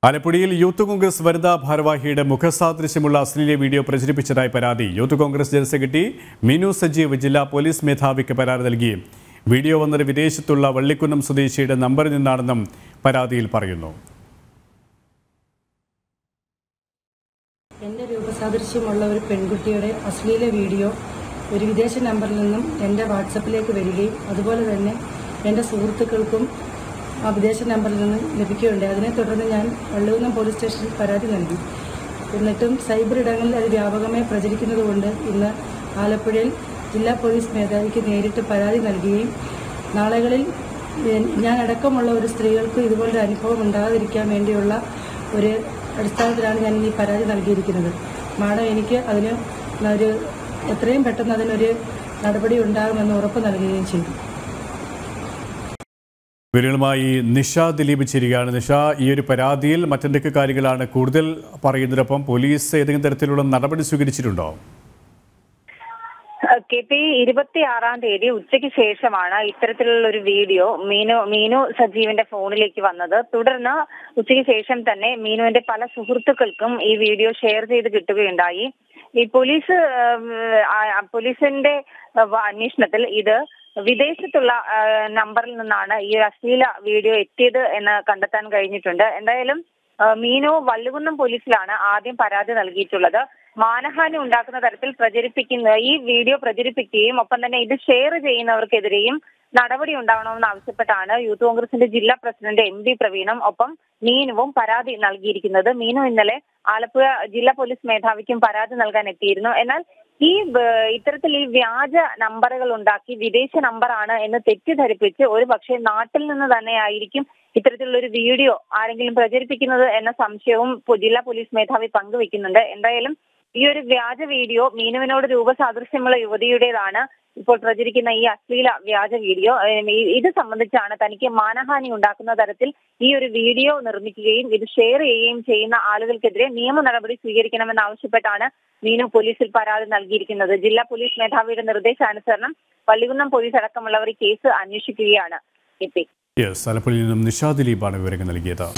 ആലപ്പുഴയിൽ യൂത്ത് കോൺഗ്രസ് വനിതാ ഭാരവാഹിയുടെ മുഖസാദൃശ്യമുള്ള അശ്ലീല വീഡിയോ പ്രചരിപ്പിച്ചതായി പരാതി. Youth Congress general secretary Meenu Sajeev ജില്ലാ പോലീസ് മേധാവിക്ക് പരാതി നൽകി. വീഡിയോ വന്നത് വിദേശത്തുള്ള വള്ളിക്കുന്നം സ്വദേശിയുടെ നമ്പറിൽ നിന്നാണെന്നും പരാതിയിൽ പറയുന്നു. എൻ്റെ രൂപസാദൃശ്യമുള്ള ഒരു പെൺകുട്ടിയുടെ അശ്ലീല വീഡിയോ ഒരു വിദേശ നമ്പറിൽ നിന്നും എൻ്റെ വാട്സപ്പിലേക്ക് വരികയും അതുപോലെ തന്നെ എൻ്റെ സുഹൃത്തുക്കൾക്കും ആ വിദേശ നമ്പറിൽ നിന്ന് ലഭിക്കുകയുണ്ടായി. അതിനെ തുടർന്ന് ഞാൻ വള്ളിക്കുന്നം പോലീസ് സ്റ്റേഷനിൽ പരാതി നൽകി. എന്നിട്ടും സൈബർ ഇടങ്ങളിൽ അത് വ്യാപകമായി പ്രചരിക്കുന്നതുകൊണ്ട് ഇന്ന് ആലപ്പുഴയിൽ ജില്ലാ പോലീസ് മേധാവിക്ക് നേരിട്ട് പരാതി നൽകുകയും നാളുകളിൽ ഞാൻ അടക്കമുള്ള ഒരു സ്ത്രീകൾക്ക് ഇതുപോലൊരു അനുഭവം ഉണ്ടാകാതിരിക്കാൻ വേണ്ടിയുള്ള ഒരു അടിസ്ഥാനത്തിലാണ് ഞാൻ ഈ പരാതി നൽകിയിരിക്കുന്നത്. മാഡം എനിക്ക് അതിന് എത്രയും പെട്ടെന്ന് അതിനൊരു നടപടി ഉണ്ടാകുമെന്ന് ഉറപ്പ് നൽകുകയും ചെയ്തു. വിവരങ്ങളുമായി നിഷ ദിലീപ് ചേരുകയാണ്. നിഷ, ഈ ഒരു പരാതിയിൽ മറ്റെന്തൊക്കെ കാര്യങ്ങളാണ് കൂടുതൽ പറയുന്നതിനൊപ്പം പോലീസ് ഏതെങ്കിലും തരത്തിലുള്ള നടപടി സ്വീകരിച്ചിട്ടുണ്ടോ? KP 26-ാം തീയതി ഉച്ചയ്ക്ക് ശേഷമാണ് ഇത്തരത്തിലുള്ള ഒരു വീഡിയോ മീനു സജീവിന്റെ ഫോണിലേക്ക് വന്നത്. തുടർന്ന് ഉച്ചയ്ക്ക് ശേഷം തന്നെ മീനുവിന്റെ പല സുഹൃത്തുക്കൾക്കും ഈ വീഡിയോ ഷെയർ ചെയ്ത് കിട്ടുകയുണ്ടായി. ഈ പോലീസിന്റെ അന്വേഷണത്തിൽ ഇത് വിദേശത്തുള്ള നമ്പറിൽ നിന്നാണ് ഈ അശ്ലീല വീഡിയോ എത്തിയത് എന്ന് കണ്ടെത്താൻ കഴിഞ്ഞിട്ടുണ്ട്. എന്തായാലും മീനു വള്ളിക്കുന്നം പോലീസിലാണ് ആദ്യം പരാതി നൽകിയിട്ടുള്ളത്. മാനഹാനി ഉണ്ടാക്കുന്ന തരത്തിൽ ഈ വീഡിയോ പ്രചരിപ്പിക്കുകയും ഒപ്പം തന്നെ ഇത് ഷെയർ ചെയ്യുന്നവർക്കെതിരെയും നടപടി ഉണ്ടാവണമെന്ന് ആവശ്യപ്പെട്ടാണ് യൂത്ത് കോൺഗ്രസിന്റെ ജില്ലാ പ്രസിഡന്റ് MD പ്രവീണും ഒപ്പം മീനുവും പരാതി നൽകിയിരിക്കുന്നത്. മീനു ഇന്നലെ ആലപ്പുഴ ജില്ലാ പോലീസ് മേധാവിക്കും പരാതി നൽകാൻ എത്തിയിരുന്നു. എന്നാൽ ഇത്തരത്തിൽ ഈ വ്യാജ നമ്പറുകൾ ഉണ്ടാക്കി വിദേശ നമ്പറാണ് എന്ന് തെറ്റിദ്ധരിപ്പിച്ച് ഒരു പക്ഷേ നാട്ടിൽ നിന്ന് തന്നെ ആയിരിക്കും ഇത്തരത്തിലുള്ള ഒരു വീഡിയോ ആരെങ്കിലും പ്രചരിപ്പിക്കുന്നത് എന്ന സംശയവും ജില്ലാ പോലീസ് മേധാവി പങ്കുവെക്കുന്നുണ്ട്. എന്തായാലും ഈ ഒരു വ്യാജ വീഡിയോ മീനുവിനോട് രൂപസാദൃശ്യമുള്ള യുവതിയുടേതാണ് ഇപ്പോൾ പ്രചരിക്കുന്ന ഈ അശ്ലീല വ്യാജ വീഡിയോ. ഇത് സംബന്ധിച്ചാണ് തനിക്ക് മാനഹാനി ഉണ്ടാക്കുന്ന തരത്തിൽ ഈ ഒരു വീഡിയോ നിർമ്മിക്കുകയും ഇത് ഷെയർ ചെയ്യുകയും ചെയ്യുന്ന ആളുകൾക്കെതിരെ നിയമ നടപടി സ്വീകരിക്കണമെന്നാവശ്യപ്പെട്ടാണ് മീനു പോലീസിൽ പരാതി നൽകിയിരിക്കുന്നത്. ജില്ലാ പോലീസ് മേധാവിയുടെ നിർദ്ദേശാനുസരണം വള്ളിക്കുന്നം പോലീസ് അടക്കമുള്ളവർ ഈ കേസ് അന്വേഷിക്കുകയാണ്. ആലപ്പുഴയിൽ നിന്നും നിഷ ദിലീപാണ് വിവരങ്ങൾ നൽകിയത്.